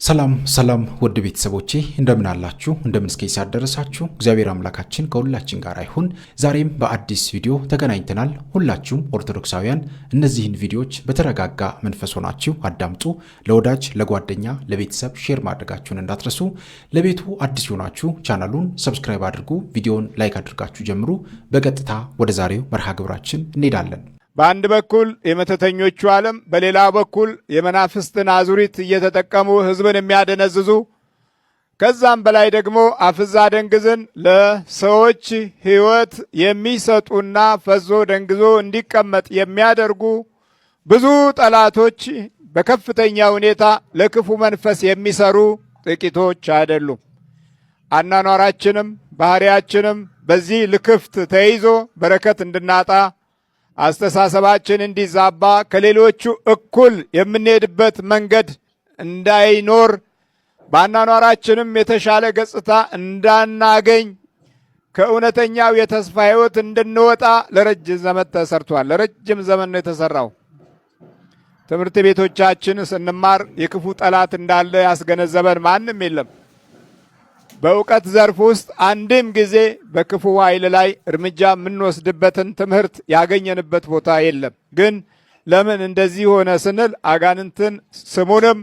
ሰላም ሰላም ውድ ቤተሰቦቼ እንደምን አላችሁ? እንደምን እስከ ሰዓት ደረሳችሁ? እግዚአብሔር አምላካችን ከሁላችን ጋር ይሁን። ዛሬም በአዲስ ቪዲዮ ተገናኝተናል። ሁላችሁም ኦርቶዶክሳውያን እነዚህን ቪዲዮዎች በተረጋጋ መንፈስ ሆናችሁ አዳምጡ። ለወዳጅ ለጓደኛ ለቤተሰብ ሼር ማድረጋችሁን እንዳትረሱ። ለቤቱ አዲስ ሆናችሁ ቻናሉን ሰብስክራይብ አድርጉ። ቪዲዮውን ላይክ አድርጋችሁ ጀምሩ። በቀጥታ ወደ ዛሬው መርሃ ግብራችን እንሄዳለን። በአንድ በኩል የመተተኞቹ ዓለም በሌላ በኩል የመናፍስትን አዙሪት እየተጠቀሙ ሕዝብን የሚያደነዝዙ ከዛም በላይ ደግሞ አፍዛ ደንግዝን ለሰዎች ሕይወት የሚሰጡና ፈዞ ደንግዞ እንዲቀመጥ የሚያደርጉ ብዙ ጠላቶች በከፍተኛ ሁኔታ ለክፉ መንፈስ የሚሰሩ ጥቂቶች አይደሉም። አናኗራችንም ባህሪያችንም በዚህ ልክፍት ተይዞ በረከት እንድናጣ አስተሳሰባችን እንዲዛባ ከሌሎቹ እኩል የምንሄድበት መንገድ እንዳይኖር በአኗኗራችንም የተሻለ ገጽታ እንዳናገኝ ከእውነተኛው የተስፋ ሕይወት እንድንወጣ ለረጅም ዘመን ተሰርቷል። ለረጅም ዘመን ነው የተሰራው። ትምህርት ቤቶቻችን ስንማር የክፉ ጠላት እንዳለ ያስገነዘበን ማንም የለም። በእውቀት ዘርፍ ውስጥ አንድም ጊዜ በክፉ ኃይል ላይ እርምጃ የምንወስድበትን ትምህርት ያገኘንበት ቦታ የለም። ግን ለምን እንደዚህ ሆነ ስንል አጋንንትን ስሙንም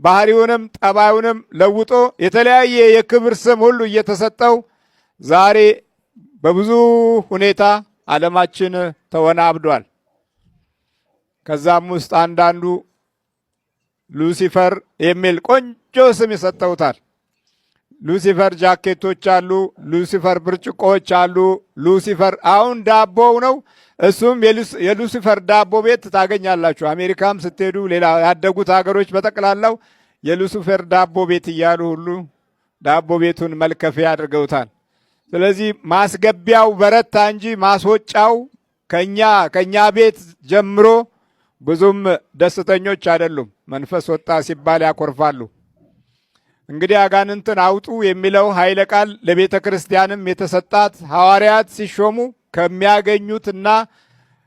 ባህሪውንም ጠባዩንም ለውጦ የተለያየ የክብር ስም ሁሉ እየተሰጠው ዛሬ በብዙ ሁኔታ ዓለማችን ተወናብዷል። ከዛም ውስጥ አንዳንዱ ሉሲፈር የሚል ቆንጆ ስም ይሰጠውታል። ሉሲፈር ጃኬቶች አሉ፣ ሉሲፈር ብርጭቆዎች አሉ። ሉሲፈር አሁን ዳቦው ነው። እሱም የሉሲፈር ዳቦ ቤት ታገኛላችሁ። አሜሪካም ስትሄዱ ሌላ ያደጉት ሀገሮች በጠቅላላው የሉሲፈር ዳቦ ቤት እያሉ ሁሉ ዳቦ ቤቱን መልከፊያ አድርገውታል። ስለዚህ ማስገቢያው በረታ እንጂ ማስወጫው ከኛ ቤት ጀምሮ ብዙም ደስተኞች አይደሉም። መንፈስ ወጣ ሲባል ያኮርፋሉ። እንግዲህ አጋንንትን አውጡ የሚለው ኃይለ ቃል ለቤተ ክርስቲያንም የተሰጣት ሐዋርያት ሲሾሙ ከሚያገኙትና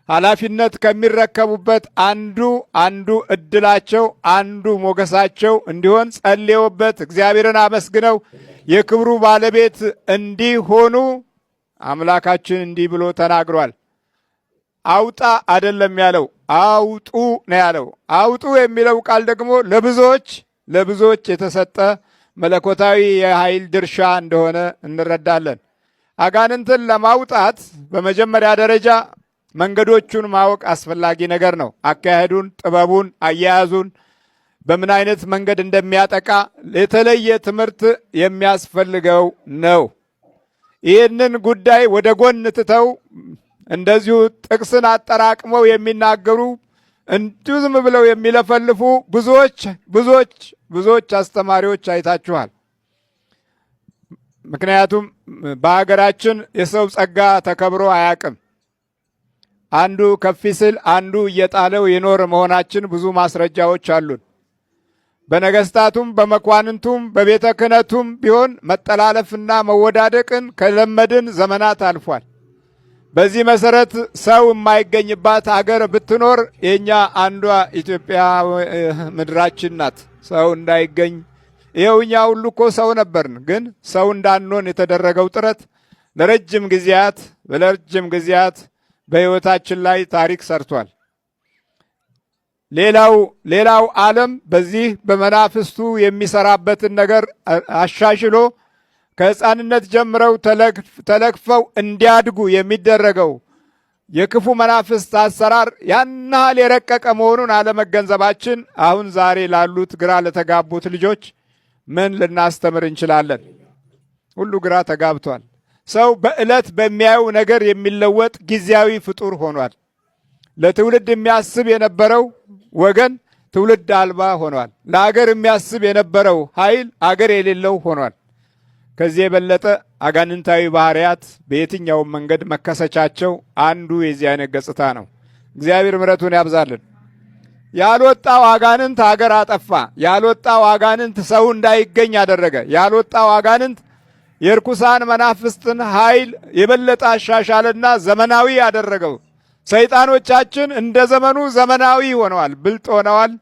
ኃላፊነት ከሚረከቡበት አንዱ እድላቸው አንዱ ሞገሳቸው እንዲሆን ጸልየውበት እግዚአብሔርን አመስግነው የክብሩ ባለቤት እንዲሆኑ አምላካችን እንዲህ ብሎ ተናግሯል። አውጣ አይደለም ያለው፣ አውጡ ነው ያለው። አውጡ የሚለው ቃል ደግሞ ለብዙዎች የተሰጠ መለኮታዊ የኃይል ድርሻ እንደሆነ እንረዳለን። አጋንንትን ለማውጣት በመጀመሪያ ደረጃ መንገዶቹን ማወቅ አስፈላጊ ነገር ነው። አካሄዱን፣ ጥበቡን፣ አያያዙን በምን አይነት መንገድ እንደሚያጠቃ የተለየ ትምህርት የሚያስፈልገው ነው። ይህንን ጉዳይ ወደ ጎን ትተው እንደዚሁ ጥቅስን አጠራቅመው የሚናገሩ እንዲሁ ዝም ብለው የሚለፈልፉ ብዙዎች አስተማሪዎች አይታችኋል። ምክንያቱም በሀገራችን የሰው ጸጋ ተከብሮ አያውቅም። አንዱ ከፍ ሲል አንዱ እየጣለው የኖር መሆናችን ብዙ ማስረጃዎች አሉን። በነገስታቱም በመኳንንቱም በቤተ ክህነቱም ቢሆን መጠላለፍና መወዳደቅን ከለመድን ዘመናት አልፏል። በዚህ መሰረት ሰው የማይገኝባት አገር ብትኖር የኛ አንዷ ኢትዮጵያ ምድራችን ናት። ሰው እንዳይገኝ ይኸው እኛ ሁሉ እኮ ሰው ነበርን፣ ግን ሰው እንዳንሆን የተደረገው ጥረት ለረጅም ጊዜያት በሕይወታችን ላይ ታሪክ ሰርቷል። ሌላው ዓለም በዚህ በመናፍስቱ የሚሰራበትን ነገር አሻሽሎ ከሕፃንነት ጀምረው ተለክፈው እንዲያድጉ የሚደረገው የክፉ መናፍስት አሰራር ያን ያህል የረቀቀ መሆኑን አለመገንዘባችን አሁን ዛሬ ላሉት ግራ ለተጋቡት ልጆች ምን ልናስተምር እንችላለን? ሁሉ ግራ ተጋብቷል። ሰው በዕለት በሚያየው ነገር የሚለወጥ ጊዜያዊ ፍጡር ሆኗል። ለትውልድ የሚያስብ የነበረው ወገን ትውልድ አልባ ሆኗል። ለአገር የሚያስብ የነበረው ኃይል አገር የሌለው ሆኗል። ከዚህ የበለጠ አጋንንታዊ ባህሪያት በየትኛውም መንገድ መከሰቻቸው አንዱ የዚህ አይነት ገጽታ ነው። እግዚአብሔር ምሕረቱን ያብዛልን። ያልወጣው አጋንንት ሀገር አጠፋ። ያልወጣው አጋንንት ሰው እንዳይገኝ አደረገ። ያልወጣው አጋንንት የርኩሳን መናፍስትን ኃይል የበለጠ አሻሻልና ዘመናዊ ያደረገው። ሰይጣኖቻችን እንደ ዘመኑ ዘመናዊ ሆነዋል፣ ብልጥ ሆነዋል።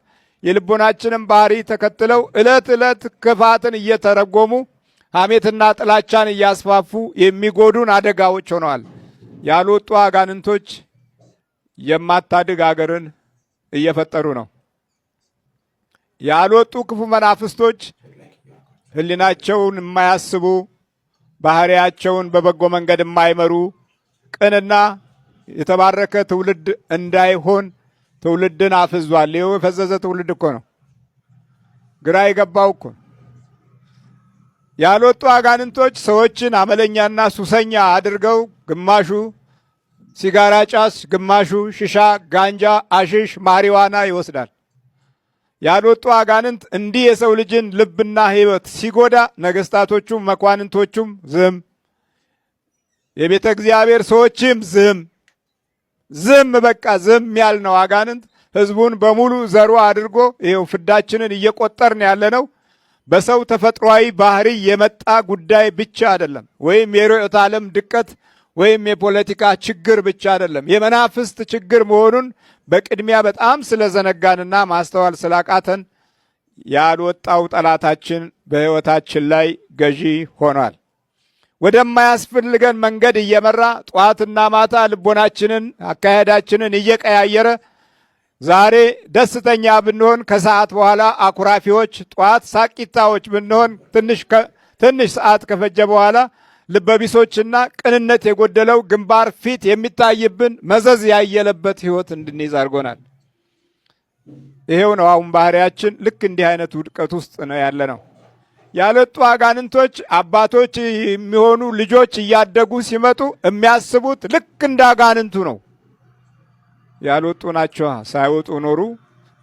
የልቦናችንን ባህሪ ተከትለው ዕለት ዕለት ክፋትን እየተረጎሙ ሐሜትና ጥላቻን እያስፋፉ የሚጎዱን አደጋዎች ሆነዋል። ያልወጡ አጋንንቶች የማታድግ አገርን እየፈጠሩ ነው። ያልወጡ ክፉ መናፍስቶች ሕሊናቸውን የማያስቡ ባህሪያቸውን በበጎ መንገድ የማይመሩ ቅንና የተባረከ ትውልድ እንዳይሆን ትውልድን አፍዟል። ይኸው የፈዘዘ ትውልድ እኮ ነው። ግራ የገባው እኮ ያልወጡ አጋንንቶች ሰዎችን አመለኛና ሱሰኛ አድርገው ግማሹ ሲጋራ ጫስ፣ ግማሹ ሽሻ፣ ጋንጃ፣ አሽሽ፣ ማሪዋና ይወስዳል። ያልወጡ አጋንንት እንዲህ የሰው ልጅን ልብና ሕይወት ሲጎዳ ነገስታቶቹም መኳንንቶቹም ዝም፣ የቤተ እግዚአብሔር ሰዎችም ዝም በቃ ዝም ያልነው አጋንንት ህዝቡን በሙሉ ዘሩ አድርጎ ይኸው ፍዳችንን እየቆጠርን ያለነው በሰው ተፈጥሯዊ ባህሪ የመጣ ጉዳይ ብቻ አይደለም፣ ወይም የርዕዮተ ዓለም ድቀት ወይም የፖለቲካ ችግር ብቻ አይደለም። የመናፍስት ችግር መሆኑን በቅድሚያ በጣም ስለዘነጋንና ማስተዋል ስላቃተን ያልወጣው ጠላታችን በሕይወታችን ላይ ገዢ ሆኗል። ወደማያስፈልገን መንገድ እየመራ ጧትና ማታ ልቦናችንን አካሄዳችንን እየቀያየረ ዛሬ ደስተኛ ብንሆን ከሰዓት በኋላ አኩራፊዎች፣ ጧት ሳቂታዎች ብንሆን ትንሽ ሰዓት ከፈጀ በኋላ ልበቢሶችና ቅንነት የጎደለው ግንባር ፊት የሚታይብን መዘዝ ያየለበት ሕይወት እንድንይዝ አድርጎናል። ይሄው ነው አሁን ባህሪያችን። ልክ እንዲህ አይነት ውድቀት ውስጥ ነው ያለ ነው። ያልወጡ አጋንንቶች አባቶች የሚሆኑ ልጆች እያደጉ ሲመጡ የሚያስቡት ልክ እንደ አጋንንቱ ነው። ያልወጡ ናቸው። ሳይወጡ ኖሩ።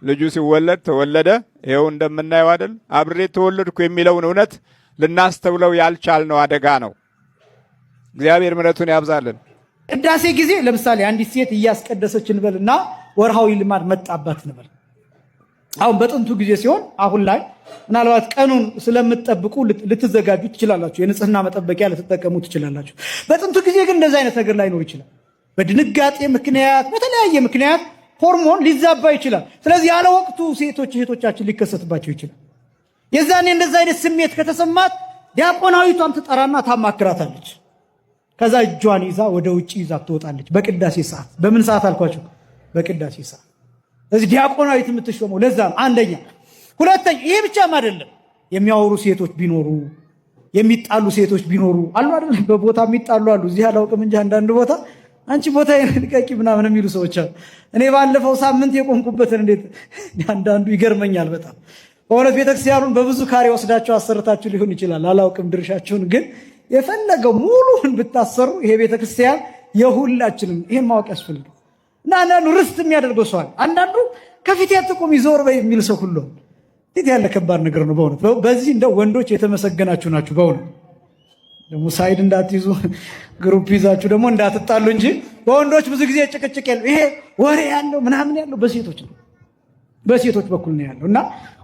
ልጁ ሲወለድ ተወለደ። ይኸው እንደምናየው አይደል? አብሬ ተወለድኩ የሚለውን እውነት ልናስተውለው ያልቻልነው አደጋ ነው። እግዚአብሔር ምሕረቱን ያብዛልን። ቅዳሴ ጊዜ ለምሳሌ አንዲት ሴት እያስቀደሰች እንበልና ወርሃዊ ልማድ መጣባት እንበል። አሁን በጥንቱ ጊዜ ሲሆን አሁን ላይ ምናልባት ቀኑን ስለምትጠብቁ ልትዘጋጁ ትችላላችሁ። የንጽህና መጠበቂያ ልትጠቀሙ ትችላላችሁ። በጥንቱ ጊዜ ግን እንደዚህ አይነት ነገር ላይኖር ይችላል። በድንጋጤ ምክንያት፣ በተለያየ ምክንያት ሆርሞን ሊዛባ ይችላል። ስለዚህ ያለ ወቅቱ ሴቶች እህቶቻችን ሊከሰትባቸው ይችላል። የዛኔ እንደዚህ አይነት ስሜት ከተሰማት ዲያቆናዊቷን ትጠራና ታማክራታለች። ከዛ እጇን ይዛ ወደ ውጭ ይዛ ትወጣለች። በቅዳሴ ሰዓት። በምን ሰዓት አልኳችሁ? በቅዳሴ ሰዓት። ስለዚህ ዲያቆናዊት የምትሾመው ለዛ ነው። አንደኛ። ሁለተኛ፣ ይሄ ብቻም አይደለም። የሚያወሩ ሴቶች ቢኖሩ፣ የሚጣሉ ሴቶች ቢኖሩ አሉ አይደል? በቦታ የሚጣሉ አሉ። እዚህ አላውቅም እንጂ አንዳንድ ቦታ አንቺ ቦታ ልቀቂ ምናምን የሚሉ ሰዎች አሉ። እኔ ባለፈው ሳምንት የቆምኩበትን እንዴት አንዳንዱ ይገርመኛል በጣም በእውነት። ቤተክርስቲያኑን በብዙ ካሬ ወስዳችሁ አሰርታችሁ ሊሆን ይችላል፣ አላውቅም ድርሻችሁን። ግን የፈለገው ሙሉን ብታሰሩ ይሄ ቤተክርስቲያን የሁላችንም፣ ይሄን ማወቅ ያስፈልጋል። እና አንዳንዱ ርስት የሚያደርገው ሰዋል፣ አንዳንዱ ከፊት ያትቆም ይዞር በይ የሚል ሰው ሁሉ እንዴት ያለ ከባድ ነገር ነው በእውነት። በዚህ እንደው ወንዶች የተመሰገናችሁ ናችሁ በእውነት። ደግሞ ሳይድ እንዳትይዙ ግሩፕ ይዛችሁ ደግሞ እንዳትጣሉ እንጂ በወንዶች ብዙ ጊዜ ጭቅጭቅ ያለው ይሄ ወሬ ያለው ምናምን ያለው በሴቶች ነው፣ በሴቶች በኩል ነው ያለው። እና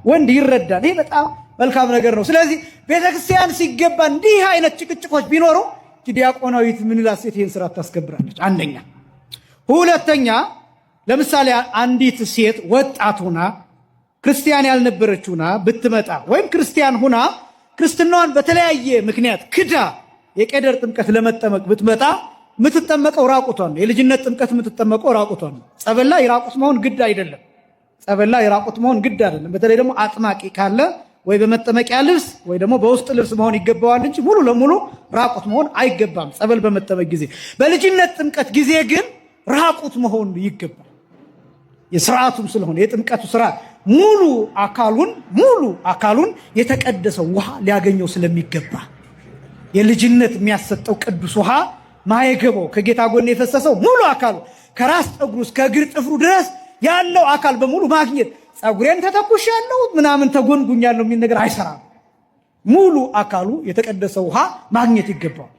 ወንድ ይረዳል። ይሄ በጣም መልካም ነገር ነው። ስለዚህ ቤተክርስቲያን ሲገባ እንዲህ አይነት ጭቅጭቆች ቢኖሩ ዲያቆናዊት ምንላት ሴት ይህን ስርዓት ታስከብራለች። አንደኛ። ሁለተኛ፣ ለምሳሌ አንዲት ሴት ወጣት ሁና ክርስቲያን ያልነበረች ሁና ብትመጣ ወይም ክርስቲያን ሁና ክርስትናዋን በተለያየ ምክንያት ክዳ የቄደር ጥምቀት ለመጠመቅ ብትመጣ የምትጠመቀው ራቁቷን ነው። የልጅነት ጥምቀት የምትጠመቀው ራቁቷን ነው። ጸበል ላይ ራቁት መሆን ግድ አይደለም። ጸበል ላይ ራቁት መሆን ግድ አይደለም። በተለይ ደግሞ አጥማቂ ካለ ወይ በመጠመቂያ ልብስ ወይ ደግሞ በውስጥ ልብስ መሆን ይገባዋል እንጂ ሙሉ ለሙሉ ራቁት መሆን አይገባም። ጸበል በመጠመቅ ጊዜ፣ በልጅነት ጥምቀት ጊዜ ግን ራቁት መሆን ይገባል። የስርዓቱም ስለሆነ የጥምቀቱ ስርዓት ሙሉ አካሉን የተቀደሰው ውሃ ሊያገኘው ስለሚገባ የልጅነት የሚያሰጠው ቅዱስ ውሃ ማየገባው ከጌታ ጎን የፈሰሰው ሙሉ አካሉ ከራስ ጠጉሩ እስከ እግር ጥፍሩ ድረስ ያለው አካል በሙሉ ማግኘት። ጸጉሬን ተተኩሽ ያለው ምናምን ተጎንጉኛለሁ የሚል ነገር አይሰራም። ሙሉ አካሉ የተቀደሰው ውሃ ማግኘት ይገባል።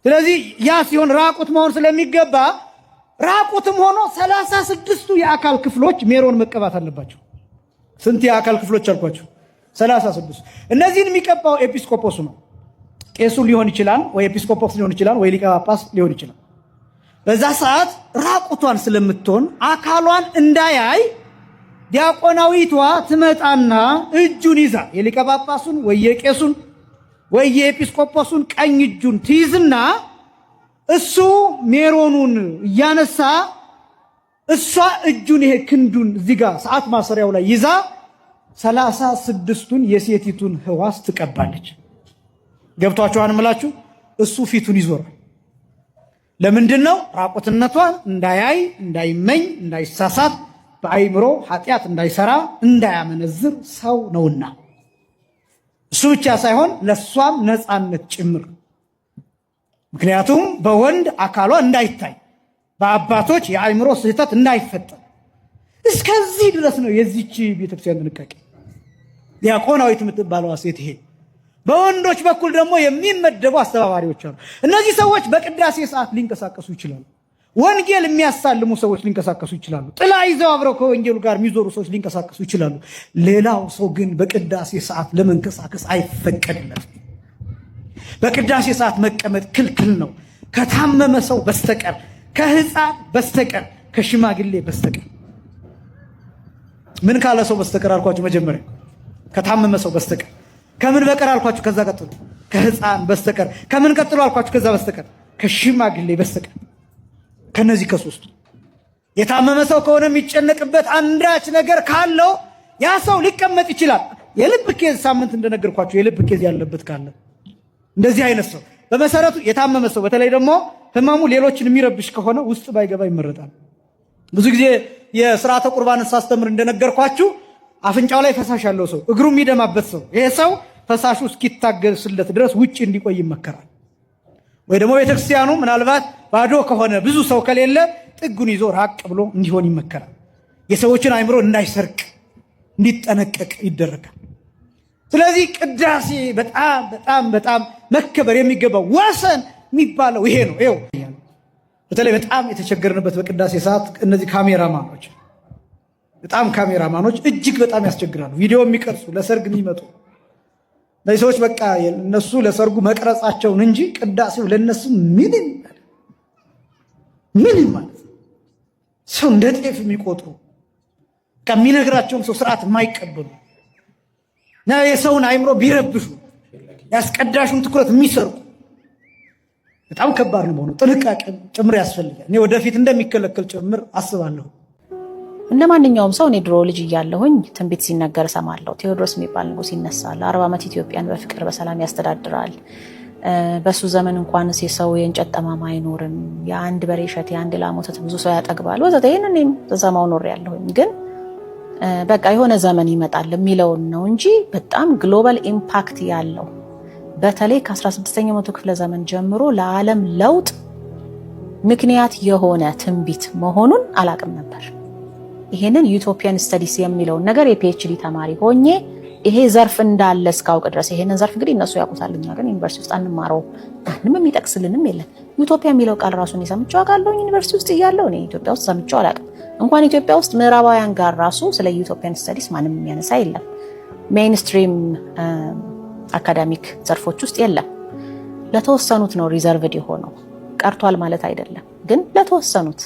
ስለዚህ ያ ሲሆን ራቁት መሆን ስለሚገባ ራቁትም ሆኖ 36ቱ የአካል ክፍሎች ሜሮን መቀባት አለባቸው። ስንት የአካል ክፍሎች አልኳቸው? 36። እነዚህን የሚቀባው ኤጲስቆጶሱ ነው። ቄሱ ሊሆን ይችላል፣ ወይ ኤጲስቆጶስ ሊሆን ይችላል፣ ወይ ሊቀ ጳጳስ ሊሆን ይችላል። በዛ ሰዓት ራቁቷን ስለምትሆን አካሏን እንዳያይ ዲያቆናዊቷ ትመጣና እጁን ይዛ የሊቀ ጳጳሱን ወይ የቄሱን ወይ የኤጲስቆጶሱን ቀኝ እጁን ትይዝና እሱ ሜሮኑን እያነሳ እሷ እጁን ይሄ ክንዱን እዚህ ጋር ሰዓት ማሰሪያው ላይ ይዛ 36ቱን የሴቲቱን ህዋስ ትቀባለች። ገብቷችኋል እምላችሁ? እሱ ፊቱን ይዞራል። ለምንድን ነው? ራቁትነቷን እንዳያይ፣ እንዳይመኝ፣ እንዳይሳሳት፣ በአይምሮ ኃጢአት እንዳይሰራ፣ እንዳያመነዝር ሰው ነውና። እሱ ብቻ ሳይሆን ለሷም ነፃነት ጭምር። ምክንያቱም በወንድ አካሏ እንዳይታይ፣ በአባቶች የአይምሮ ስህተት እንዳይፈጠር። እስከዚህ ድረስ ነው የዚች ቤተክርስቲያን ጥንቃቄ። ዲያቆናዊት የምትባለዋ ሴት ይሄ። በወንዶች በኩል ደግሞ የሚመደቡ አስተባባሪዎች አሉ። እነዚህ ሰዎች በቅዳሴ ሰዓት ሊንቀሳቀሱ ይችላሉ። ወንጌል የሚያሳልሙ ሰዎች ሊንቀሳቀሱ ይችላሉ። ጥላ ይዘው አብረው ከወንጌሉ ጋር የሚዞሩ ሰዎች ሊንቀሳቀሱ ይችላሉ። ሌላው ሰው ግን በቅዳሴ ሰዓት ለመንቀሳቀስ አይፈቀድለትም። በቅዳሴ ሰዓት መቀመጥ ክልክል ነው። ከታመመ ሰው በስተቀር፣ ከህፃን በስተቀር፣ ከሽማግሌ በስተቀር። ምን ካለ ሰው በስተቀር አልኳችሁ? መጀመሪያ ከታመመ ሰው በስተቀር። ከምን በቀር አልኳችሁ? ከዛ ቀጥሎ ከህፃን በስተቀር። ከምን ቀጥሎ አልኳችሁ? ከዛ በስተቀር ከሽማግሌ በስተቀር። ከነዚህ ከሶስቱ የታመመ ሰው ከሆነ የሚጨነቅበት አንዳች ነገር ካለው ያ ሰው ሊቀመጥ ይችላል። የልብ ኬዝ ሳምንት እንደነገርኳችሁ የልብ ኬዝ ያለበት ካለ እንደዚህ አይነት ሰው በመሰረቱ የታመመ ሰው በተለይ ደግሞ ህመሙ ሌሎችን የሚረብሽ ከሆነ ውስጥ ባይገባ ይመረጣል። ብዙ ጊዜ የሥርዓተ ቁርባን ሳስተምር እንደነገርኳችሁ አፍንጫው ላይ ፈሳሽ ያለው ሰው፣ እግሩ የሚደማበት ሰው፣ ይሄ ሰው ፈሳሹ እስኪታገስለት ድረስ ውጭ እንዲቆይ ይመከራል። ወይ ደግሞ ቤተክርስቲያኑ ምናልባት ባዶ ከሆነ ብዙ ሰው ከሌለ ጥጉን ይዞ ራቅ ብሎ እንዲሆን ይመከራል። የሰዎችን አእምሮ እንዳይሰርቅ እንዲጠነቀቅ ይደረጋል። ስለዚህ ቅዳሴ በጣም በጣም በጣም መከበር የሚገባው ወሰን የሚባለው ይሄ ነው። ይኸው በተለይ በጣም የተቸገርንበት በቅዳሴ ሰዓት እነዚህ ካሜራማኖች እጅግ በጣም ያስቸግራሉ። ቪዲዮ የሚቀርጹ ለሰርግ የሚመጡ እነዚህ ሰዎች በቃ እነሱ ለሰርጉ መቅረጻቸውን እንጂ ቅዳሴው ለነሱ ምንም ማለት ሰው እንደ ጤፍ የሚቆጥሩ ከሚነግራቸውም ሰው ስርዓት የማይቀበሉ እና የሰውን አእምሮ ቢረብሹ ያስቀዳሹን ትኩረት የሚሰርቁ በጣም ከባድ ነው። በሆነ ጥንቃቄ ጭምር ያስፈልጋል። እኔ ወደፊት እንደሚከለከል ጭምር አስባለሁ። እንደ ማንኛውም ሰው እኔ ድሮ ልጅ እያለሁኝ ትንቢት ሲነገር እሰማለሁ። ቴዎድሮስ የሚባል ንጉስ ይነሳል፣ 40 ዓመት ኢትዮጵያን በፍቅር በሰላም ያስተዳድራል። በሱ ዘመን እንኳን የሰው የእንጨት ጠማማ አይኖርም፣ የአንድ በሬ እሸት የአንድ ላም ወተት ብዙ ሰው ያጠግባል ወዘተ። ይሄንን እኔም ተሰማው ኖር ያለሁኝ ግን በቃ የሆነ ዘመን ይመጣል የሚለውን ነው እንጂ በጣም ግሎባል ኢምፓክት ያለው በተለይ ከ16ኛው መቶ ክፍለ ዘመን ጀምሮ ለዓለም ለውጥ ምክንያት የሆነ ትንቢት መሆኑን አላቅም ነበር። ይሄንን ዩቶፒያን ስተዲስ የሚለውን ነገር የፒኤችዲ ተማሪ ሆኜ ይሄ ዘርፍ እንዳለ እስካውቅ ድረስ ይሄንን ዘርፍ እንግዲህ እነሱ ያውቁታል፣ እኛ ግን ዩኒቨርሲቲ ውስጥ አንማረው፣ ማንም የሚጠቅስልንም የለም። ዩቶፒያ የሚለው ቃል ራሱን ሰምቼው አውቃለሁ ዩኒቨርሲቲ ውስጥ እያለሁ። እኔ ኢትዮጵያ ውስጥ ሰምቼው አላውቅም። እንኳን ኢትዮጵያ ውስጥ ምዕራባውያን ጋር ራሱ ስለ ዩቶፒያን ስተዲስ ማንም የሚያነሳ የለም። ሜይንስትሪም አካዳሚክ ዘርፎች ውስጥ የለም። ለተወሰኑት ነው ሪዘርቭድ የሆነው። ቀርቷል ማለት አይደለም፣ ግን ለተወሰኑት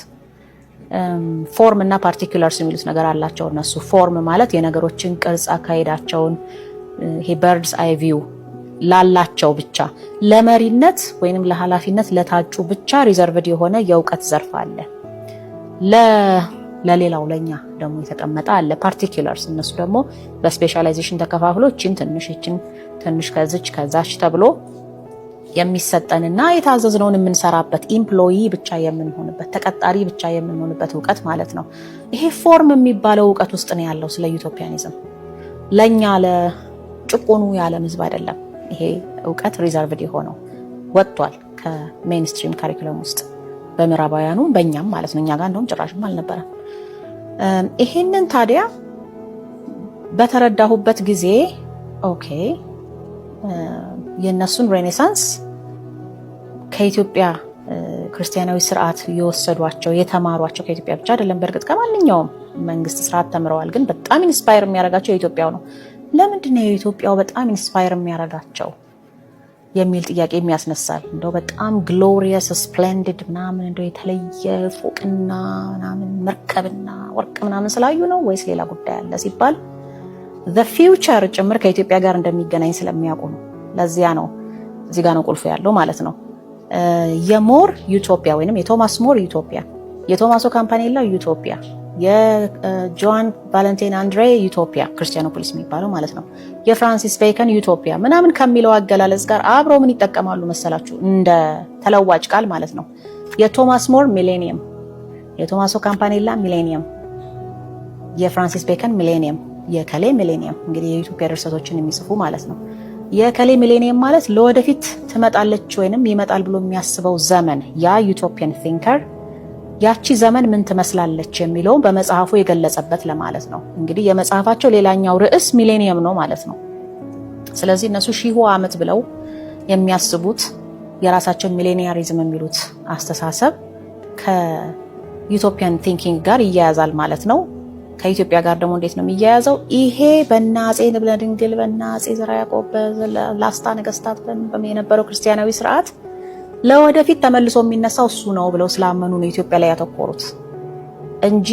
ፎርም እና ፓርቲኩላርስ የሚሉት ነገር አላቸው እነሱ። ፎርም ማለት የነገሮችን ቅርጽ አካሄዳቸውን፣ ይሄ በርድስ አይ ቪው ላላቸው ብቻ ለመሪነት ወይንም ለኃላፊነት ለታጩ ብቻ ሪዘርቭድ የሆነ የእውቀት ዘርፍ አለ። ለሌላው ለኛ ደግሞ የተቀመጠ አለ ፓርቲኩላርስ። እነሱ ደግሞ በስፔሻላይዜሽን ተከፋፍሎ እቺን ትንሽ ከዚች ከዛች ተብሎ የሚሰጠንና የታዘዝነውን የምንሰራበት ኢምፕሎይ ብቻ የምንሆንበት ተቀጣሪ ብቻ የምንሆንበት እውቀት ማለት ነው። ይሄ ፎርም የሚባለው እውቀት ውስጥ ነው ያለው ስለ ዩቶፒያኒዝም። ለኛ ለጭቁኑ የዓለም ሕዝብ አይደለም ይሄ እውቀት ሪዘርቭድ የሆነው፣ ወጥቷል ከሜይንስትሪም ካሪኩለም ውስጥ በምዕራባውያኑ በእኛም ማለት ነው። እኛ ጋር እንደውም ጭራሽም አልነበረም። ይሄንን ታዲያ በተረዳሁበት ጊዜ ኦኬ የነሱን ሬኔሳንስ ከኢትዮጵያ ክርስቲያናዊ ስርዓት የወሰዷቸው የተማሯቸው ከኢትዮጵያ ብቻ አይደለም፣ በእርግጥ ከማንኛውም መንግስት ስርዓት ተምረዋል። ግን በጣም ኢንስፓየር የሚያደርጋቸው የኢትዮጵያው ነው። ለምንድን ነው የኢትዮጵያው በጣም ኢንስፓየር የሚያደርጋቸው? የሚል ጥያቄ የሚያስነሳል። እንደው በጣም ግሎሪየስ ስፕሌንዲድ ምናምን እንደው የተለየ ፎቅና ምናምን መርከብና ወርቅ ምናምን ስላዩ ነው ወይስ ሌላ ጉዳይ አለ ሲባል the future ጭምር ከኢትዮጵያ ጋር እንደሚገናኝ ስለሚያውቁ ነው። ለዚያ ነው እዚህ ጋር ነው ቁልፉ ያለው ማለት ነው። የሞር ዩቶፒያ ወይንም የቶማስ ሞር ዩቶፒያ፣ የቶማሶ ካምፓኔላ ዩቶፒያ፣ የጆን ቫለንቲን አንድሬ ዩቶፒያ ክርስቲያኖፖሊስ የሚባለው ማለት ነው፣ የፍራንሲስ ቤከን ዩቶፒያ ምናምን ከሚለው አገላለጽ ጋር አብረው ምን ይጠቀማሉ መሰላችሁ? እንደ ተለዋጭ ቃል ማለት ነው። የቶማስ ሞር ሚሌኒየም፣ የቶማሶ ካምፓኔላ ሚሌኒየም፣ የፍራንሲስ ቤከን ሚሌኒየም፣ የከሌ ሚሌኒየም እንግዲህ የዩቶፒያ ድርሰቶችን የሚጽፉ ማለት ነው። የከሌ ሚሌኒየም ማለት ለወደፊት ትመጣለች ወይንም ይመጣል ብሎ የሚያስበው ዘመን፣ ያ ዩቶፒያን ቲንከር ያቺ ዘመን ምን ትመስላለች የሚለውን በመጽሐፉ የገለጸበት ለማለት ነው። እንግዲህ የመጽሐፋቸው ሌላኛው ርዕስ ሚሌኒየም ነው ማለት ነው። ስለዚህ እነሱ ሺህ ዓመት ብለው የሚያስቡት የራሳቸውን ሚሌኒያሪዝም የሚሉት አስተሳሰብ ከዩቶፒያን ቲንኪንግ ጋር ይያያዛል ማለት ነው። ከኢትዮጵያ ጋር ደግሞ እንዴት ነው የሚያያዘው? ይሄ በአፄ ንብለ ድንግል በአፄ ዘርዓ ያዕቆብ በላስታ ነገስታት የነበረው ክርስቲያናዊ ስርዓት ለወደፊት ተመልሶ የሚነሳው እሱ ነው ብለው ስላመኑ ነው ኢትዮጵያ ላይ ያተኮሩት እንጂ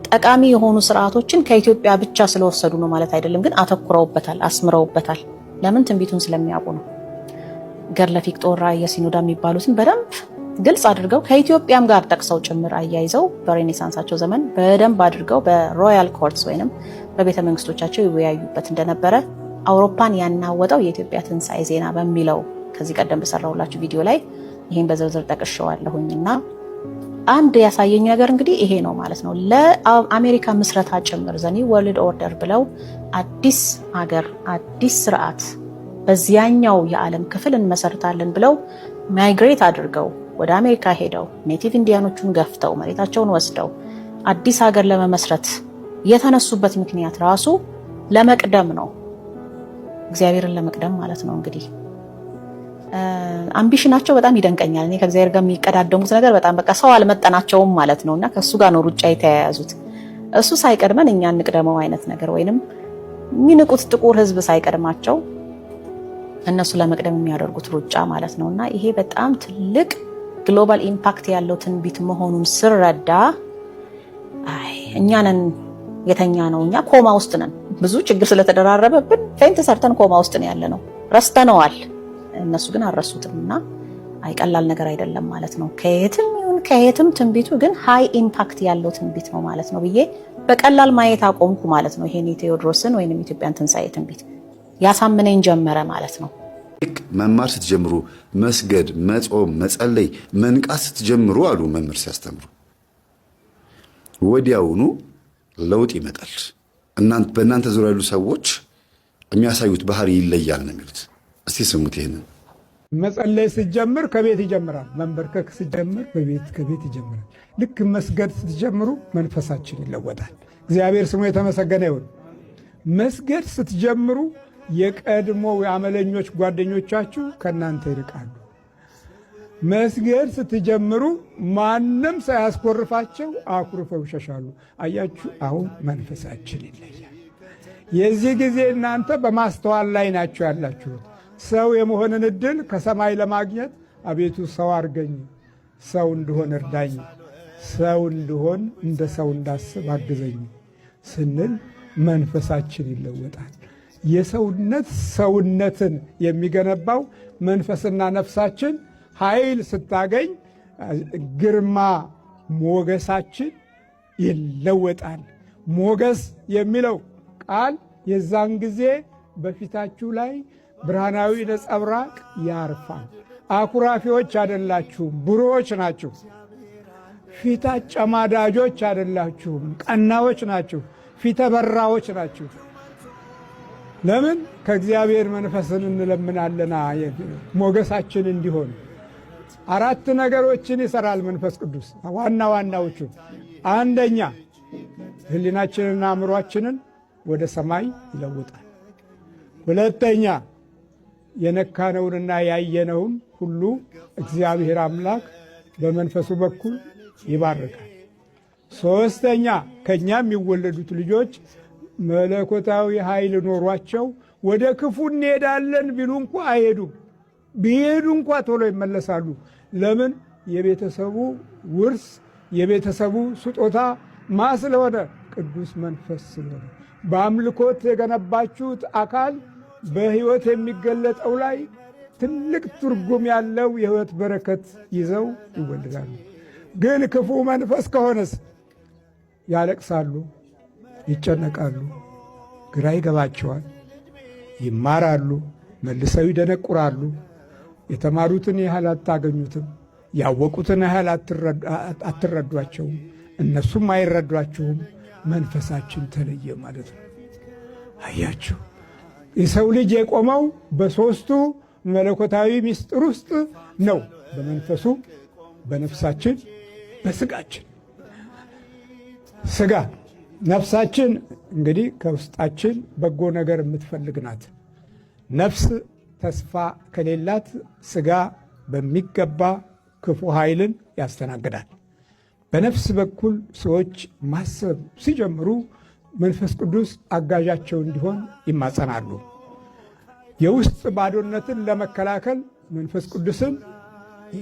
ጠቃሚ የሆኑ ስርዓቶችን ከኢትዮጵያ ብቻ ስለወሰዱ ነው ማለት አይደለም። ግን አተኩረውበታል፣ አስምረውበታል። ለምን? ትንቢቱን ስለሚያውቁ ነው። ገድለ ፊቅጦራ፣ የሲኖዳ የሚባሉትን በደንብ ግልጽ አድርገው ከኢትዮጵያም ጋር ጠቅሰው ጭምር አያይዘው በሬኔሳንሳቸው ዘመን በደንብ አድርገው በሮያል ኮርትስ ወይንም በቤተ መንግስቶቻቸው ይወያዩበት እንደነበረ አውሮፓን ያናወጠው የኢትዮጵያ ትንሣኤ ዜና በሚለው ከዚህ ቀደም በሰራሁላችሁ ቪዲዮ ላይ ይሄን በዝርዝር ጠቅሼዋለሁኝና አንድ ያሳየኝ ነገር እንግዲህ ይሄ ነው ማለት ነው። ለአሜሪካ ምስረታ ጭምር ዘኒ ወርልድ ኦርደር ብለው አዲስ ሀገር አዲስ ስርዓት በዚያኛው የዓለም ክፍል እንመሰርታለን ብለው ማይግሬት አድርገው ወደ አሜሪካ ሄደው ኔቲቭ ኢንዲያኖቹን ገፍተው መሬታቸውን ወስደው አዲስ ሀገር ለመመስረት የተነሱበት ምክንያት ራሱ ለመቅደም ነው። እግዚአብሔርን ለመቅደም ማለት ነው። እንግዲህ አምቢሽናቸው በጣም ይደንቀኛል። እኔ ከእግዚአብሔር ጋር የሚቀዳደሙት ነገር በጣም በቃ ሰው አልመጠናቸውም ማለት ነውና ከሱ ጋር ነው ሩጫ የተያያዙት። እሱ ሳይቀድመን እኛ እንቅደመው አይነት ነገር ወይንም የሚንቁት ጥቁር ሕዝብ ሳይቀድማቸው እነሱ ለመቅደም የሚያደርጉት ሩጫ ማለት ነውና ይሄ በጣም ትልቅ ግሎባል ኢምፓክት ያለው ትንቢት መሆኑን ስረዳ እኛ ነን የተኛ ነው። እኛ ኮማ ውስጥ ነን። ብዙ ችግር ስለተደራረበብን ፌንት ሰርተን ኮማ ውስጥ ነው ያለነው። ረስተነዋል። እነሱ ግን አልረሱትምና አይቀላል ነገር አይደለም ማለት ነው። ከየትም ይሁን ከየትም ትንቢቱ ግን ሃይ ኢምፓክት ያለው ትንቢት ነው ማለት ነው ብዬ በቀላል ማየት አቆምኩ ማለት ነው። ይሄን የቴዎድሮስን ወይንም ኢትዮጵያን ትንሣኤ ትንቢት ያሳምነኝ ጀመረ ማለት ነው። መማር ስትጀምሩ መስገድ፣ መጾም፣ መጸለይ፣ መንቃት ስትጀምሩ አሉ መምህር ሲያስተምሩ ወዲያውኑ ለውጥ ይመጣል። በእናንተ ዙሪያ ያሉ ሰዎች የሚያሳዩት ባህሪ ይለያል ነው የሚሉት። እስቲ ስሙት ይሄንን። መጸለይ ስትጀምር ከቤት ይጀምራል። መንበርከክ ስትጀምር ከቤት ይጀምራል። ልክ መስገድ ስትጀምሩ መንፈሳችን ይለወጣል። እግዚአብሔር ስሙ የተመሰገነ ይሁን። መስገድ ስትጀምሩ የቀድሞ የአመለኞች ጓደኞቻችሁ ከእናንተ ይርቃሉ። መስገድ ስትጀምሩ ማንም ሳያስኮርፋቸው አኩርፈው ይሸሻሉ። አያችሁ፣ አሁን መንፈሳችን ይለያል። የዚህ ጊዜ እናንተ በማስተዋል ላይ ናችሁ ያላችሁት። ሰው የመሆንን እድል ከሰማይ ለማግኘት አቤቱ ሰው አርገኝ፣ ሰው እንድሆን እርዳኝ፣ ሰው እንድሆን እንደ ሰው እንዳስብ አግዘኝ ስንል መንፈሳችን ይለወጣል። የሰውነት ሰውነትን የሚገነባው መንፈስና ነፍሳችን ኃይል ስታገኝ ግርማ ሞገሳችን ይለወጣል። ሞገስ የሚለው ቃል የዛን ጊዜ በፊታችሁ ላይ ብርሃናዊ ነጸብራቅ ያርፋል። አኩራፊዎች አይደላችሁም፣ ብሩዎች ናችሁ። ፊት አጨማዳጆች አይደላችሁም፣ ቀናዎች ናችሁ። ፊተ በራዎች ናችሁ። ለምን? ከእግዚአብሔር መንፈስን እንለምናለና ሞገሳችን እንዲሆን። 4 ነገሮችን ይሰራል መንፈስ ቅዱስ። ዋና ዋናዎቹ፣ አንደኛ ሕሊናችንና አእምሯችንን ወደ ሰማይ ይለውጣል። ሁለተኛ የነካነውንና ያየነውን ሁሉ እግዚአብሔር አምላክ በመንፈሱ በኩል ይባርካል። ሶስተኛ ከኛ የሚወለዱት ልጆች መለኮታዊ ኃይል ኖሯቸው ወደ ክፉ እንሄዳለን ቢሉ እንኳ አይሄዱም። ቢሄዱ እንኳ ቶሎ ይመለሳሉ። ለምን? የቤተሰቡ ውርስ የቤተሰቡ ስጦታ ማ ስለሆነ ቅዱስ መንፈስ ስለሆነ። በአምልኮት የገነባችሁት አካል በሕይወት የሚገለጠው ላይ ትልቅ ትርጉም ያለው የሕይወት በረከት ይዘው ይወልዳሉ። ግን ክፉ መንፈስ ከሆነስ ያለቅሳሉ፣ ይጨነቃሉ፣ ግራ ይገባቸዋል፣ ይማራሉ፣ መልሰው ይደነቁራሉ። የተማሩትን ያህል አታገኙትም፣ ያወቁትን ያህል አትረዷቸውም፣ እነሱም አይረዷችሁም። መንፈሳችን ተለየ ማለት ነው። አያችሁ፣ የሰው ልጅ የቆመው በሦስቱ መለኮታዊ ምስጢር ውስጥ ነው። በመንፈሱ፣ በነፍሳችን፣ በስጋችን። ስጋ ነፍሳችን እንግዲህ ከውስጣችን በጎ ነገር የምትፈልግ ናት። ነፍስ ተስፋ ከሌላት ስጋ በሚገባ ክፉ ኃይልን ያስተናግዳል። በነፍስ በኩል ሰዎች ማሰብ ሲጀምሩ መንፈስ ቅዱስ አጋዣቸው እንዲሆን ይማጸናሉ። የውስጥ ባዶነትን ለመከላከል መንፈስ ቅዱስን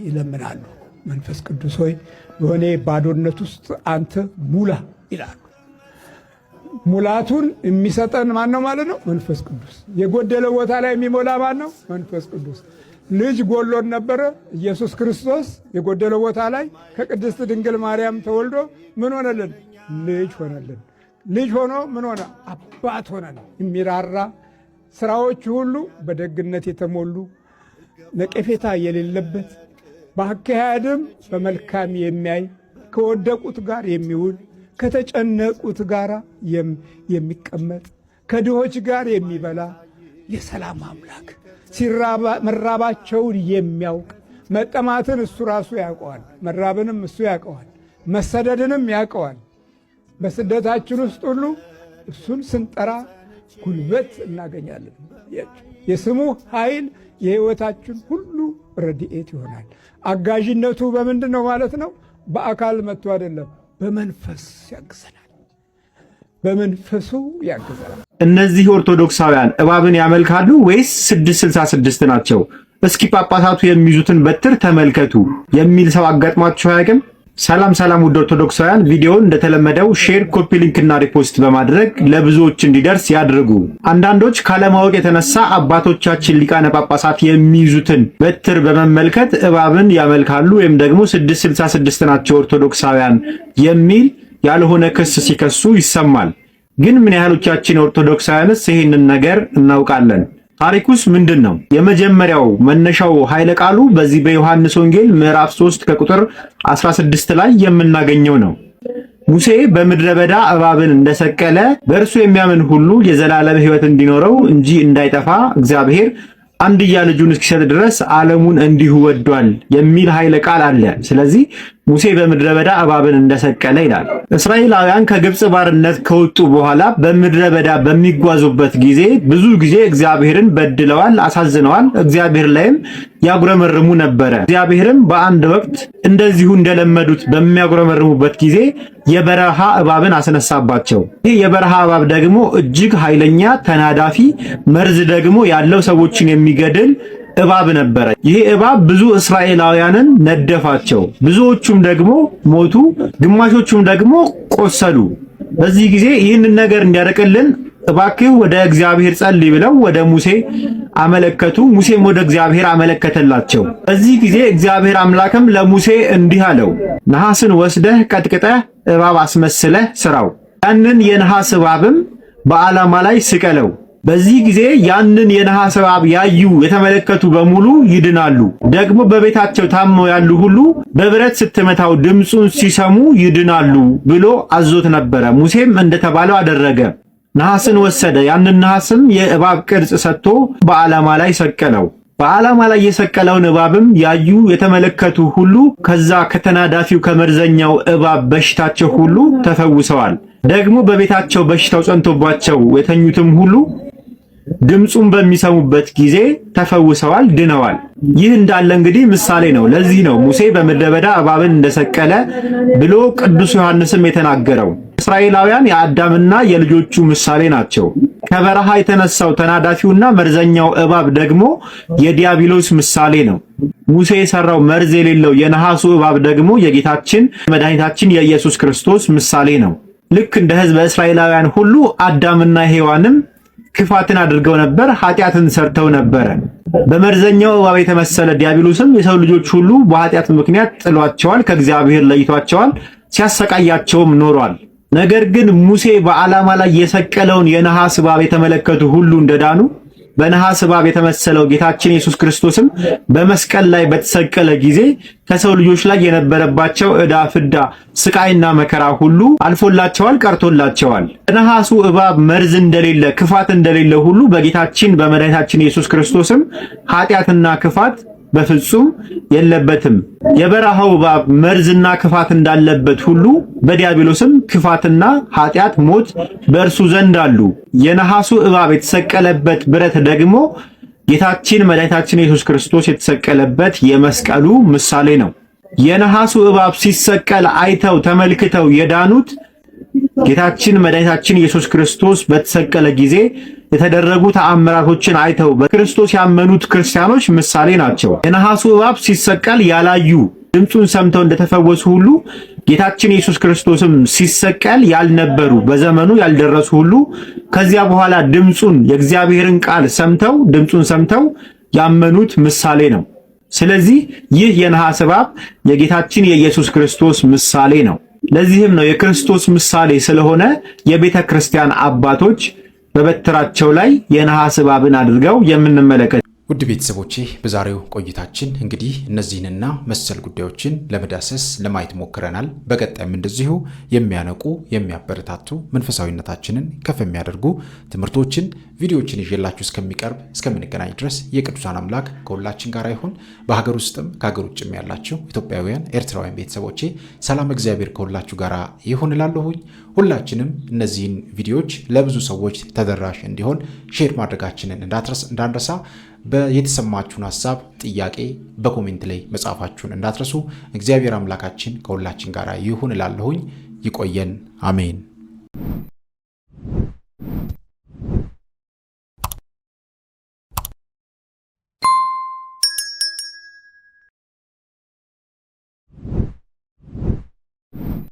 ይለምናሉ። መንፈስ ቅዱስ ሆይ በሆነ ባዶነት ውስጥ አንተ ሙላ ይላሉ። ሙላቱን የሚሰጠን ማን ነው ማለት ነው? መንፈስ ቅዱስ። የጎደለ ቦታ ላይ የሚሞላ ማን ነው? መንፈስ ቅዱስ። ልጅ ጎሎን ነበረ። ኢየሱስ ክርስቶስ የጎደለ ቦታ ላይ ከቅድስት ድንግል ማርያም ተወልዶ ምን ሆነልን? ልጅ ሆነልን። ልጅ ሆኖ ምን ሆነ? አባት ሆነን። የሚራራ ስራዎች ሁሉ በደግነት የተሞሉ ነቀፌታ የሌለበት በአካሄድም በመልካም የሚያይ ከወደቁት ጋር የሚውል ከተጨነቁት ጋር የሚቀመጥ ከድሆች ጋር የሚበላ የሰላም አምላክ መራባቸውን የሚያውቅ መጠማትን እሱ ራሱ ያውቀዋል፣ መራብንም እሱ ያውቀዋል፣ መሰደድንም ያውቀዋል። በስደታችን ውስጥ ሁሉ እሱን ስንጠራ ጉልበት እናገኛለን። የስሙ ኃይል የሕይወታችን ሁሉ ረድኤት ይሆናል። አጋዥነቱ በምንድን ነው ማለት ነው? በአካል መጥቶ አይደለም፣ በመንፈስ ያግዘናል። በመንፈሱ ያግዘናል። እነዚህ ኦርቶዶክሳውያን እባብን ያመልካሉ ወይስ 666 ናቸው? እስኪ ጳጳሳቱ የሚይዙትን በትር ተመልከቱ የሚል ሰው አጋጥሟቸው አያውቅም? ሰላም ሰላም፣ ውድ ኦርቶዶክሳውያን፣ ቪዲዮውን እንደተለመደው ሼር፣ ኮፒ ሊንክ እና ሪፖስት በማድረግ ለብዙዎች እንዲደርስ ያድርጉ። አንዳንዶች ካለማወቅ የተነሳ አባቶቻችን ሊቃነ ጳጳሳት የሚይዙትን በትር በመመልከት እባብን ያመልካሉ ወይም ደግሞ 666 ናቸው ኦርቶዶክሳውያን የሚል ያልሆነ ክስ ሲከሱ ይሰማል። ግን ምን ያህሎቻችን ኦርቶዶክሳውያንስ ይህንን ነገር እናውቃለን? ታሪኩስ ምንድን ነው? የመጀመሪያው መነሻው ኃይለ ቃሉ በዚህ በዮሐንስ ወንጌል ምዕራፍ 3 ከቁጥር 16 ላይ የምናገኘው ነው። ሙሴ በምድረ በዳ እባብን እንደሰቀለ በእርሱ የሚያምን ሁሉ የዘላለም ሕይወት እንዲኖረው እንጂ እንዳይጠፋ እግዚአብሔር አንድያ ልጁን እስኪሰጥ ድረስ ዓለሙን እንዲሁ ወዷል የሚል ኃይለ ቃል አለ። ስለዚህ ሙሴ በምድረ በዳ እባብን እንደሰቀለ ይላል። እስራኤላውያን ከግብጽ ባርነት ከወጡ በኋላ በምድረ በዳ በሚጓዙበት ጊዜ ብዙ ጊዜ እግዚአብሔርን በድለዋል፣ አሳዝነዋል። እግዚአብሔር ላይም ያጉረመርሙ ነበረ። እግዚአብሔርም በአንድ ወቅት እንደዚሁ እንደለመዱት በሚያጉረመርሙበት ጊዜ የበረሃ እባብን አስነሳባቸው። ይህ የበረሃ እባብ ደግሞ እጅግ ኃይለኛ፣ ተናዳፊ፣ መርዝ ደግሞ ያለው ሰዎችን የሚገድል እባብ ነበረ። ይህ እባብ ብዙ እስራኤላውያንን ነደፋቸው። ብዙዎቹም ደግሞ ሞቱ፣ ግማሾቹም ደግሞ ቆሰሉ። በዚህ ጊዜ ይህንን ነገር እንዲያደርቅልን እባክህ ወደ እግዚአብሔር ጸልይ ብለው ወደ ሙሴ አመለከቱ። ሙሴም ወደ እግዚአብሔር አመለከተላቸው። በዚህ ጊዜ እግዚአብሔር አምላክም ለሙሴ እንዲህ አለው፣ ነሐስን ወስደህ ቀጥቅጠህ እባብ አስመስለህ ስራው፣ ያንን የነሐስ እባብም በዓላማ ላይ ስቀለው። በዚህ ጊዜ ያንን የነሐስ እባብ ያዩ የተመለከቱ በሙሉ ይድናሉ። ደግሞ በቤታቸው ታመው ያሉ ሁሉ በብረት ስትመታው ድምፁን ሲሰሙ ይድናሉ ብሎ አዞት ነበረ። ሙሴም እንደተባለው አደረገ። ነሐስን ወሰደ። ያንን ነሐስም የእባብ ቅርጽ ሰጥቶ በዓላማ ላይ ሰቀለው። በዓላማ ላይ የሰቀለውን እባብም ያዩ የተመለከቱ ሁሉ ከዛ ከተናዳፊው ከመርዘኛው እባብ በሽታቸው ሁሉ ተፈውሰዋል። ደግሞ በቤታቸው በሽታው ጸንቶባቸው የተኙትም ሁሉ ድምፁን በሚሰሙበት ጊዜ ተፈውሰዋል፣ ድነዋል። ይህ እንዳለ እንግዲህ ምሳሌ ነው። ለዚህ ነው ሙሴ በምድረ በዳ እባብን እንደሰቀለ ብሎ ቅዱስ ዮሐንስም የተናገረው። እስራኤላውያን የአዳምና የልጆቹ ምሳሌ ናቸው። ከበረሃ የተነሳው ተናዳፊውና መርዘኛው እባብ ደግሞ የዲያብሎስ ምሳሌ ነው። ሙሴ የሰራው መርዝ የሌለው የነሐሱ እባብ ደግሞ የጌታችን መድኃኒታችን የኢየሱስ ክርስቶስ ምሳሌ ነው። ልክ እንደ ሕዝበ እስራኤላውያን ሁሉ አዳምና ሔዋንም ክፋትን አድርገው ነበር፣ ኃጢአትን ሰርተው ነበር። በመርዘኛው እባብ የተመሰለ ዲያብሎስም የሰው ልጆች ሁሉ በኃጢአት ምክንያት ጥሏቸዋል፣ ከእግዚአብሔር ለይቷቸዋል፣ ሲያሰቃያቸውም ኖሯል። ነገር ግን ሙሴ በዓላማ ላይ የሰቀለውን የነሐስ እባብ የተመለከቱ ሁሉ እንደዳኑ በነሐስ እባብ የተመሰለው ጌታችን ኢየሱስ ክርስቶስም በመስቀል ላይ በተሰቀለ ጊዜ ከሰው ልጆች ላይ የነበረባቸው ዕዳ፣ ፍዳ፣ ስቃይና መከራ ሁሉ አልፎላቸዋል፣ ቀርቶላቸዋል። በነሐሱ እባብ መርዝ እንደሌለ፣ ክፋት እንደሌለ ሁሉ በጌታችን በመድኃኒታችን ኢየሱስ ክርስቶስም ኃጢአትና ክፋት በፍጹም የለበትም። የበረሃው እባብ መርዝና ክፋት እንዳለበት ሁሉ በዲያብሎስም ክፋትና ኃጢአት፣ ሞት በእርሱ ዘንድ አሉ። የነሐሱ እባብ የተሰቀለበት ብረት ደግሞ ጌታችን መድኃኒታችን ኢየሱስ ክርስቶስ የተሰቀለበት የመስቀሉ ምሳሌ ነው። የነሐሱ እባብ ሲሰቀል አይተው ተመልክተው የዳኑት ጌታችን መድኃኒታችን ኢየሱስ ክርስቶስ በተሰቀለ ጊዜ የተደረጉ ተአምራቶችን አይተው በክርስቶስ ያመኑት ክርስቲያኖች ምሳሌ ናቸው። የነሐሱ እባብ ሲሰቀል ያላዩ ድምፁን ሰምተው እንደተፈወሱ ሁሉ ጌታችን ኢየሱስ ክርስቶስም ሲሰቀል ያልነበሩ በዘመኑ ያልደረሱ ሁሉ ከዚያ በኋላ ድምፁን የእግዚአብሔርን ቃል ሰምተው ድምፁን ሰምተው ያመኑት ምሳሌ ነው። ስለዚህ ይህ የነሐስ እባብ የጌታችን የኢየሱስ ክርስቶስ ምሳሌ ነው። ለዚህም ነው የክርስቶስ ምሳሌ ስለሆነ የቤተ ክርስቲያን አባቶች በበትራቸው ላይ የነሐስ እባብን አድርገው የምንመለከት። ውድ ቤተሰቦቼ በዛሬው ቆይታችን እንግዲህ እነዚህንና መሰል ጉዳዮችን ለመዳሰስ ለማየት ሞክረናል። በቀጣይም እንደዚሁ የሚያነቁ የሚያበረታቱ መንፈሳዊነታችንን ከፍ የሚያደርጉ ትምህርቶችን ቪዲዮዎችን ይዤላችሁ እስከምንገናኝ ድረስ የቅዱሳን አምላክ ከሁላችን ጋር ይሁን። በሀገር ውስጥም ከሀገር ውጭም ያላችሁ ኢትዮጵያውያን ኤርትራውያን ቤተሰቦቼ ሰላም እግዚአብሔር ከሁላችሁ ጋር ይሁን እላለሁኝ። ሁላችንም እነዚህን ቪዲዮዎች ለብዙ ሰዎች ተደራሽ እንዲሆን ሼር ማድረጋችንን እንዳንረሳ። የተሰማችሁን ሐሳብ፣ ጥያቄ በኮሜንት ላይ መጻፋችሁን እንዳትረሱ። እግዚአብሔር አምላካችን ከሁላችን ጋር ይሁን እላለሁኝ። ይቆየን። አሜን።